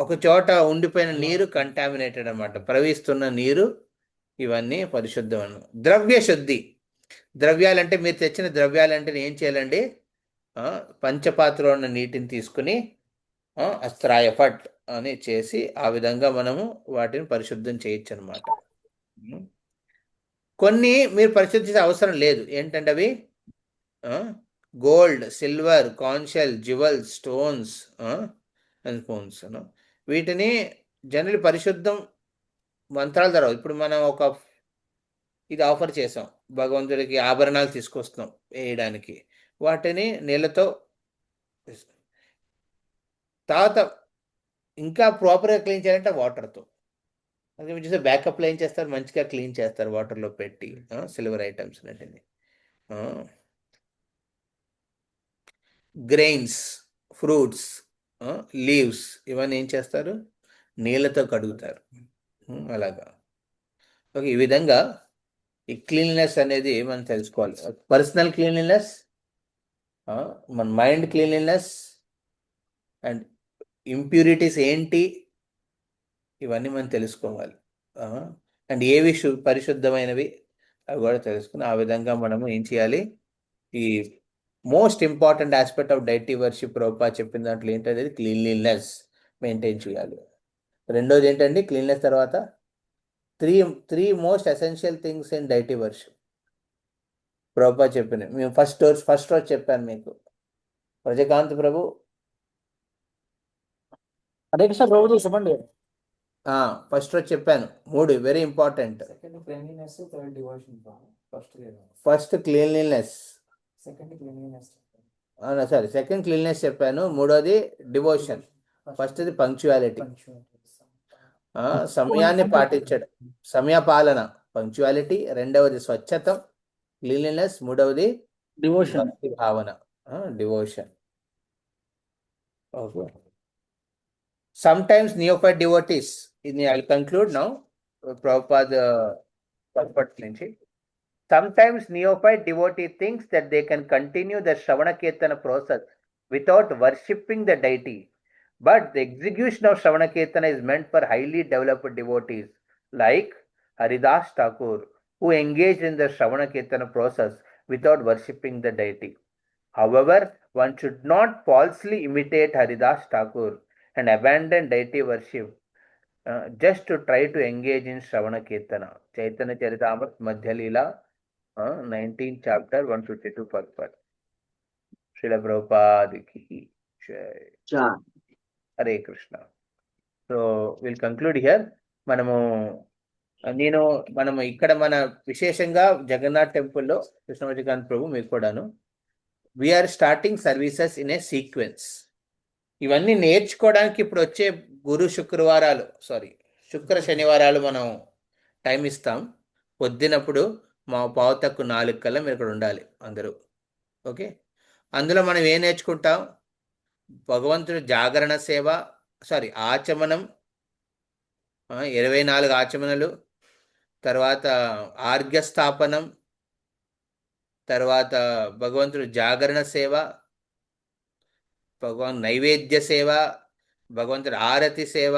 ఒక చోట ఉండిపోయిన నీరు కంటామినేటెడ్ అన్నమాట. ప్రవహిస్తున్న నీరు ఇవన్నీ పరిశుద్ధం. ద్రవ్య శుద్ధి, ద్రవ్యాలంటే మీరు తెచ్చిన ద్రవ్యాలంటే ఏం చేయాలండి? పంచపాత్రలో ఉన్న నీటిని తీసుకుని అస్త్రాయ ఫట్ అని చేసి ఆ విధంగా మనము వాటిని పరిశుద్ధం చేయొచ్చు అనమాట. కొన్ని మీరు పరిశుద్ధించే అవసరం లేదు. ఏంటంటే అవి gold, silver, conch shell, jewels, stones and spoons. వీటిని జనరల్ పరిశుద్ధం మంత్రాల ద్వారా. ఇప్పుడు మనం ఇది ఆఫర్ చేసాం, భగవంతుడికి ఆభరణాలు తీసుకొస్తున్నాం వేయడానికి, వాటిని నీళ్ళతో తర్వాత ఇంకా ప్రాపర్గా క్లీన్ చేయాలంటే వాటర్తో. అది మీరు చూస్తే బ్యాకప్లో ఏం చేస్తారు, మంచిగా క్లీన్ చేస్తారు వాటర్లో పెట్టి సిల్వర్ ఐటమ్స్ అన్నింటినీ. గ్రెయిన్స్, ఫ్రూట్స్, లీవ్స్ ఇవన్నీ ఏం చేస్తారు, నీళ్ళతో కడుగుతారు. అలాగా. ఓకే, ఈ విధంగా ఈ క్లీన్లీనెస్ అనేది మనం తెలుసుకోవాలి. పర్సనల్ క్లీన్లీనెస్, మన మైండ్ క్లీన్లీనెస్ అండ్ ఇంప్యూరిటీస్ ఏంటి ఇవన్నీ మనం తెలుసుకోవాలి. అండ్ ఏవి పరిశుద్ధమైనవి అవి కూడా తెలుసుకుని ఆ విధంగా మనము ఏం చేయాలి, ఈ most important aspect of deity worship Prabhupada చెప్పిన దాంట్లో ఏంటంటే క్లీన్లీనెస్ మెయింటైన్ చేయాలి. రెండోది ఏంటండి, క్లీన్లీనెస్ తర్వాత three most essential things in deity worship Prabhupada చెప్పినవి. మేము ఫస్ట్ రోజు చెప్పాను మీకు, ప్రజకాంత్ ప్రభు. హరే కృష్ణ ప్రభు, చెప్పండి. ఫస్ట్ రోజు చెప్పాను, 3 very important. Second cleanliness, third devotion. First cleanliness, sorry second cleanliness చెప్పాను, మూడోది డివోషన్, ఫస్ట్ది పంక్చువాలిటీ, సమయాన్ని పాటించడం, సమయపాలన, పంక్చువాలిటీ. రెండవది స్వచ్ఛత క్లీన్లీనెస్, మూడవది డివోషన్, భావన, devotion. Okay. Sometimes neophyte devotees, I'll conclude now, Prabhupada perspective nunchi. Sometimes neophyte devotee thinks that they can continue the Shravana Kirtana process without worshipping the deity. But the execution of Shravana Kirtana is meant for highly developed devotees like Haridas Thakur, who engaged in the Shravana Kirtana process without worshipping the deity. However, one should not falsely imitate Haridas Thakur and abandon deity worship just to try to engage in Shravana Kirtana. Chaitanya Charitamrita Madhya Leela, 19th chapter, 152 purport. Srila Prabhupada ki jai. Hare Krishna. So we'll conclude here. మనము ఇక్కడ మన విశేషంగా జగన్నాథ్ టెంపుల్లో కృష్ణవజకాంత్ ప్రభు మీకు కూడాను, we are starting services in a sequence. ఇవన్నీ నేర్చుకోవడానికి ఇప్పుడు వచ్చే శుక్ర శనివారాలు మనం టైం ఇస్తాం. పొద్దునప్పుడు మా పావుతక్కు 4 కల్లా మీరు ఇక్కడ ఉండాలి అందరూ. ఓకే, అందులో మనం ఏం నేర్చుకుంటాం, భగవంతుడు జాగరణ సేవ, ఆచమనం, 24 ఆచమనలు, తర్వాత ఆర్ఘ్యస్థాపనం, తర్వాత భగవంతుడు జాగరణ సేవ, భగవాన్ నైవేద్య సేవ, భగవంతుడి ఆరతి సేవ,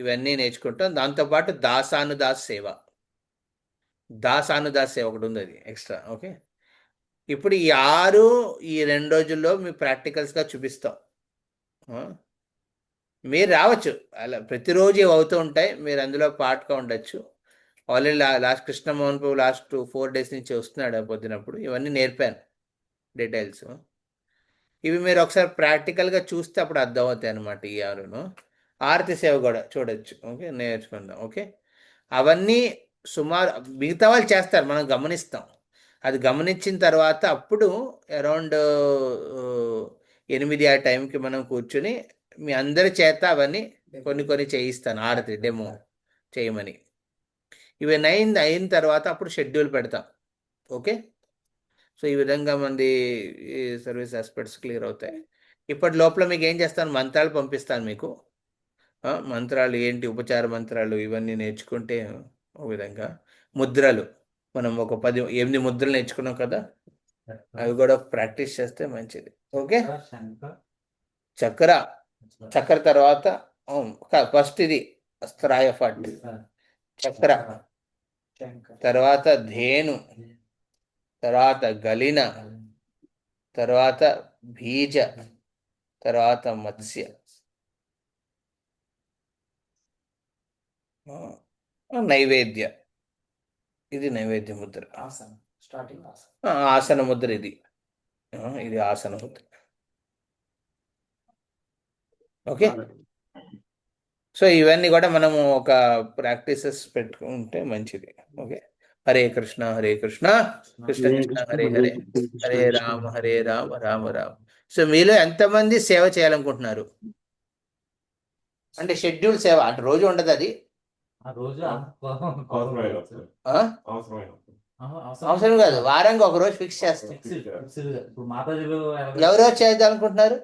ఇవన్నీ నేర్చుకుంటాం. దాంతోపాటు దాసానుదాస్ సేవ ఒకటి ఉంది, అది ఎక్స్ట్రా. ఓకే, ఇప్పుడు ఈ 2 రోజుల్లో మీ ప్రాక్టికల్స్గా చూపిస్తాం. మీరు రావచ్చు, అలా ప్రతిరోజు అవుతూ ఉంటాయి, మీరు అందులో పార్ట్గా ఉండొచ్చు. ఆల్రెడీ లాస్ట్ కృష్ణమోహన్ ప్రభు లాస్ట్ 4 days నుంచి వస్తున్నాడు పొద్దునప్పుడు. ఇవన్నీ నేర్పాను డీటెయిల్స్. ఇవి మీరు ఒకసారి ప్రాక్టికల్గా చూస్తే అప్పుడు అర్థమవుతాయి అన్నమాట. ఈ 6 ఆరతి సేవ కూడా చూడొచ్చు. ఓకే, నేర్చుకుందాం. ఓకే, అవన్నీ సుమారు మిగతా వాళ్ళు చేస్తారు, మనం గమనిస్తాం. అది గమనించిన తర్వాత అప్పుడు అరౌండ్ 8 ఆ టైంకి మనం కూర్చుని మీ అందరి చేత అవన్నీ కొన్ని చేయిస్తాను, ఆరతి డెమో చేయమని. ఇవన్నీ అయిన తర్వాత అప్పుడు షెడ్యూల్ పెడతాం. ఓకే, సో ఈ విధంగా మంది సర్వీస్ ఆస్పెక్ట్స్ క్లియర్ అవుతాయి. ఇప్పటి లోపల మీకు ఏం చేస్తాను, మంత్రాలు పంపిస్తాను మీకు. మంత్రాలు ఏంటి, ఉపచార మంత్రాలు ఇవన్నీ నేర్చుకుంటే ఒక విధంగా. ముద్రలు మనం ఒక 8 ముద్రలు నేర్చుకున్నాం కదా, అవి కూడా ప్రాక్టీస్ చేస్తే మంచిది. ఓకే. శంకర్ చక్ర చక్ర తర్వాత ఫస్ట్ ఇది అస్త్రాయ ఫట్, చక్ర శంకర్ తర్వాత ధేను, తర్వాత గలిన, తర్వాత బీజ, తర్వాత మత్స్య, నైవేద్య. ఇది నైవేద్య ముద్ర. ఆసన స్టార్టింగ్ ఆసన. ఆసన ముద్ర ఇది. ఇది ఆసన ముద్ర. ఓకే. సో ఇవన్నీ కూడా మనము ఒక ప్రాక్టీసెస్ పెట్టుకుంటే మంచిది. ఓకే. హరే కృష్ణ హరే కృష్ణ కృష్ణ కృష్ణ హరే హరే, హరే రామ రామ రామ. సో మీలో ఎంతమంది సేవ చేయాలనుకుంటున్నారు? అంటే షెడ్యూల్ సేవ అంటే రోజు ఉండదు అది. ఆ రోజు అవసరం కాదు, వారానికి ఒక రోజు ఫిక్స్ చేస్తాం. ఇప్పుడు మాతాజీలు ఎవరో చేద్దాం అనుకుంటున్నారు?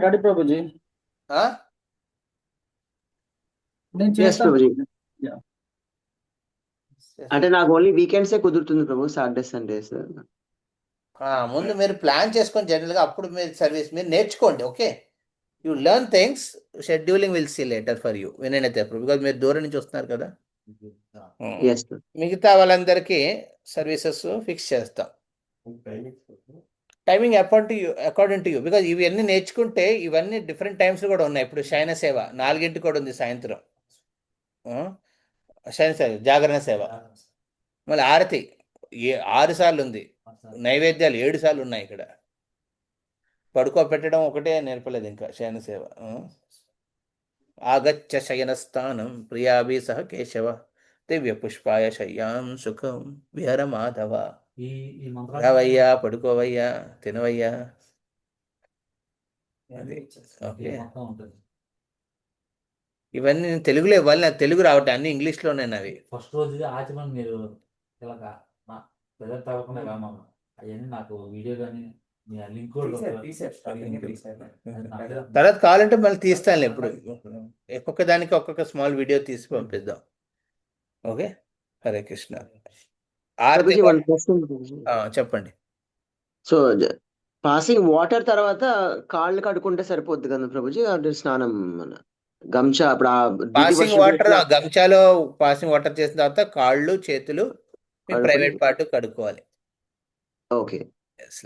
రెడీ ప్రభుజీ, ఆ? నేను Yes, చేస్తాను. ప్రభుజీ. అంటే నాకు ఓన్లీ వీకెండ్సే కుదురుతుంది ప్రభు, సాటర్డే సండేస్. ముందు మీరు ప్లాన్ చేసుకొని జనరల్గా అప్పుడు మీరు సర్వీస్ మీరు నేర్చుకోండి. Okay. You learn things, scheduling will see later for you నేనైతే అప్పుడు, బికాజ్ మీరు దూరం నుంచి వస్తున్నారు కదా. ఎస్ మిగతా వాళ్ళందరికీ సర్వీసెస్ ఫిక్స్ చేస్తాం. Timing according to you, because ఇవన్నీ నేర్చుకుంటే ఇవన్నీ డిఫరెంట్ టైమ్స్ కూడా ఉన్నాయి. ఇప్పుడు శయన సేవ 4 కూడా ఉంది సాయంత్రం. శయన సేవ, జాగరణ సేవ, మళ్ళీ ఆరతి 6 సార్లు ఉంది, నైవేద్యాలు 7 సార్లు ఉన్నాయి. ఇక్కడ పడుకోబెట్టడం ఒకటే నేర్పలేదు ఇంకా శయన సేవ. ఆగచ్చ శయనస్థానం ప్రియాభి సహ కేశవ దివ్య పుష్పాయ శయ్యాం సుఖం విహర మాధవ. ఈ మంత్రాలు రావయ్యా, పడుకోవయ్యా, తినవయ్యా. అది ఓకే. మొత్తం ఉంటుంది. ఇవన్నీ నేను తెలుగులో ఇవ్వాలి, నాకు తెలుగు రావట్లేదు, అన్ని ఇంగ్లీష్లోనే అవి. ఫస్ట్ రోజు ఆచమని మీరు ఇలాగ ప్రజలు తగ్గకుండా కామా అవన్నీ నాకు వీడియో కానీ మీ లింక్ కూడా తర్వాత కావాలంటే మళ్ళీ తీస్తాను ఎప్పుడు, ఒక్కొక్క దానికి ఒక్కొక్క స్మాల్ వీడియో తీసి పంపిద్దాం. ఓకే. హరే కృష్ణ. ఆరతి ప్రభుజీ, వన్ క్వశ్చన్ ప్రభుజీ. చెప్పండి. సో పాసింగ్ వాటర్ తర్వాత కాళ్ళు కడుక్కుంటే సరిపోద్ది కదా ప్రభుజీ? అంటే స్నానం మన గంజా అప్పుడు పాసింగ్ వాటర్, గంచాలో పాసింగ్ వాటర్ చేసిన తర్వాత కాళ్ళు చేతులు కడుక్కొని- ప్రైవేట్ పార్ట్ కడుక్కోవాలి. ఓకే.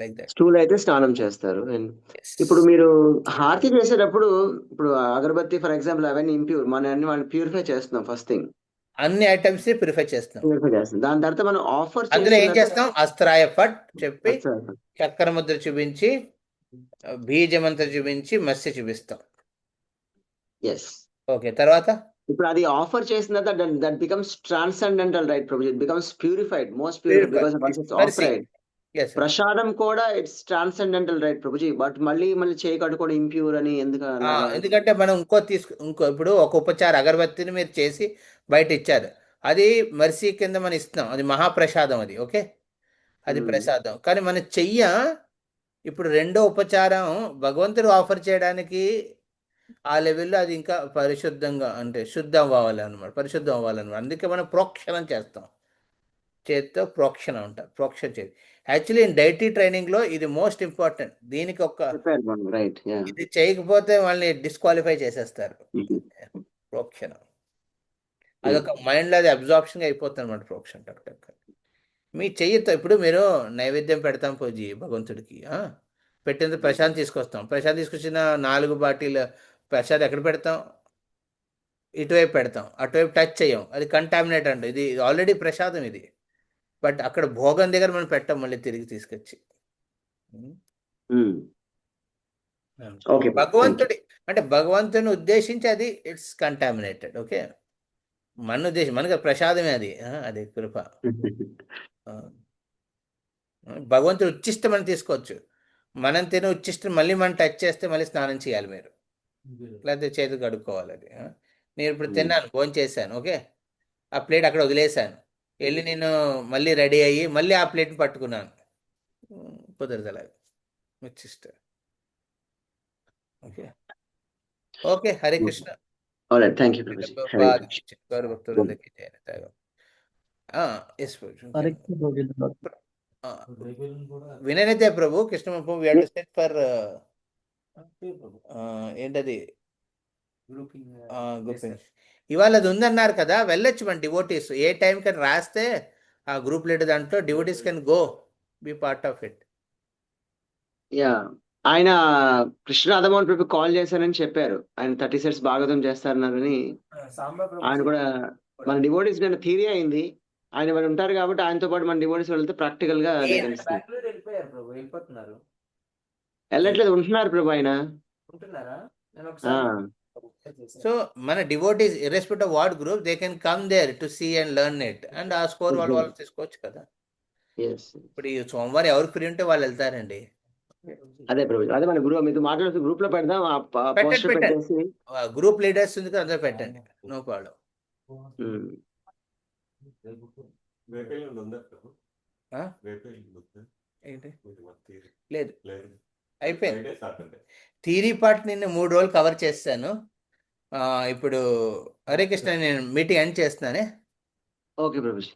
Like that. స్టూల్ అయితే స్నానం చేస్తారు. And ఇప్పుడు మీరు హారతి చేసేటప్పుడు ఇప్పుడు అగరబత్తి ఫర్ ఎగ్జాంపుల్ అవన్నీ ఇంప్యూర్, మన అన్ని వాళ్ళు ప్యూరిఫై చేస్తున్నాం ఫస్ట్ థింగ్, అన్ని ఐటమ్స్ ని ప్రిఫర్ చేస్తాం. ప్యూరిఫై చేస్తున్నాం. దాని తర్వాత మనం ఆఫర్ అందులో ఏం చేస్తాం? అస్త్రాయ ఫట్ చెప్పి చక్ర ముద్ర చూపించి, బీజమంత్ర చూపించి, మత్స్య చూపిస్తాం. ఎస్. ఓకే. తర్వాత ఇప్పుడు అది ఆఫర్ చేసిన తర్వాత that becomes transcendental right Prabhuji, it becomes purified, most purified because once it's offered. yes, prasadam కూడా it's transcendental right Prabhuji, but మళ్ళీ చేయి కట్టుకోవడం ఇంప్యూర్ అని ఎందుకు అలాగా? ఎందుకంటే మనం ఇంకో ఇప్పుడు ఒక ఉపచార అగరబత్తిని మీరు చేసి బయట ఇచ్చారు, అది మర్సీ కింద మనం ఇస్తున్నాం, అది మహాప్రసాదం అది. ఓకే. అది ప్రసాదం. కానీ మన చెయ్య ఇప్పుడు రెండో ఉపచారం భగవంతుడు ఆఫర్ చేయడానికి ఆ లెవెల్లో అది ఇంకా పరిశుద్ధంగా అంటే శుద్ధం అవ్వాలన్నమాట, పరిశుద్ధం అవ్వాలన్నమాట. అందుకే మనం ప్రోక్షణం చేస్తాం, చేత్తో ప్రోక్షణ ఉంటాం, ప్రోక్షణ చేతి. యాక్చువల్లీ డైటీ ట్రైనింగ్లో ఇది మోస్ట్ ఇంపార్టెంట్. దీనికి రైట్. ఇది చేయకపోతే వాళ్ళని డిస్క్వాలిఫై చేసేస్తారు. ప్రోక్షణ అదొక మైండ్లో అది అబ్జార్ప్షన్ అయిపోతుంది అనమాట. ప్రోక్షణ టక్ టక్ మీ చెయ్యితో. ఇప్పుడు మీరు నైవేద్యం పెడతాం పూజీ భగవంతుడికి, పెట్టిన ప్రసాదం తీసుకొస్తాం. ప్రసాదం తీసుకొచ్చిన 4 బాటిల్ ప్రసాదం ఎక్కడ పెడతాం? ఇటువైపు పెడతాం, అటువైపు టచ్ చేయం, అది కంటామినేట్ అంట. ఇది ఆల్రెడీ ప్రసాదం ఇది, బట్ అక్కడ భోగం దగ్గర మనం పెట్టాం, మళ్ళీ తిరిగి తీసుకొచ్చి. ఓకే. భగవంతుడి అంటే భగవంతుని ఉద్దేశించి అది ఇట్స్ కంటామినేటెడ్. ఓకే. మన ఉద్దేశం, మనకి ప్రసాదమే అది, అది కృప. భగవంతుడు ఉచ్చిష్టం మనం తీసుకోవచ్చు, మనం తినే ఉచ్చిష్టం మళ్ళీ మనం టచ్ చేస్తే మళ్ళీ స్నానం చేయాలి మీరు, లేకపోతే చేతులు కడుక్కోవాలి. అది నేను ఇప్పుడు తిన్నాను, భోజనం చేశాను, ఓకే, ఆ ప్లేట్ అక్కడ వదిలేశాను, వెళ్ళి నేను మళ్ళీ రెడీ అయ్యి మళ్ళీ ఆ ప్లేట్ని పట్టుకున్నాను, కుదరదు అలాగే ఉచ్చిష్ట. Okay. Okay, Hare Krishna. Alright, thank you Prabhuji. Hare Prabhupada Krishna. Key గౌరవ భక్తులందరికీ జై నితాయి. ఎస్ హరే కృష్ణ ప్రభుజీ. రేపు ఎల్లుండి కూడా వినయనితే Prabhu Krishna we have to set for అంతే ప్రభు. ఏంటది గ్రూపింగ్ గ్రూపింగ్ ఇవాళ అది ఉందన్నారు కదా, వెళ్ళొచ్చు మన డివోటీస్ ఏ టైం కని రాస్తే ఆ గ్రూప్ లీడర్ దాంట్లో devotees can go be part of it. Yeah, ఆయన కృష్ణ రాధామోహన్ ప్రభు కాల్ చేశానని చెప్పారు. ఆయన 30 సెట్స్ భాగవతం చేస్తారన్నారని. సాంబా ఆయన కూడా మన డివోటీస్ నిన్న థియరీ అయింది. ఆయన మరి ఉంటారు కాబట్టి ఆయనతో పాటు మన డివోటీస్ వెళ్తే ప్రాక్టికల్ గా అదే తెలుస్తుంది. బెంగళూరు వెళ్ళిపోయారు ప్రభు, వెళ్ళిపోతున్నారు. వెళ్ళట్లేదు, ఉంటున్నారు ప్రభు ఆయన. ఉంటున్నారా? నేను ఆ, ఒకసారి సో మన devotees irrespective of what group they can come there to see and learn it and uh score వాళ్ళు తీసుకోవచ్చు కదా. yes. ఇప్పుడు ఈ సోమవారం ఎవరు ఫ్రీ ఉంటే వాళ్ళు వెళ్తారండి. అదే ప్రభు, అదే మన గురువు మీతో మాట్లాడుతూ గ్రూప్ లో పెడదాం. ఆ పోస్టర్ పెట్టండి. పెట్టేసి గ్రూప్ లీడర్స్ ఉంది కదా, అందరూ పెట్టండి, నో ప్రాబ్లం. ఉమ్, రేపు రేపెల్లుండి ఉందా ప్రభు? ఆ? రేపెల్లుండి ఉందా? ఏంటి ఇది మన థియరీ. లేదు, లేదు. అయిపోయింది. Friday, Saturday. థియరీ పార్ట్ నేను 3 రోజులు కవర్ చేస్తాను. ఇప్పుడు హరే కృష్ణ నేను మీటింగ్ ఎండ్ చేస్తున్నానే. ఓకే ప్రభుజీ.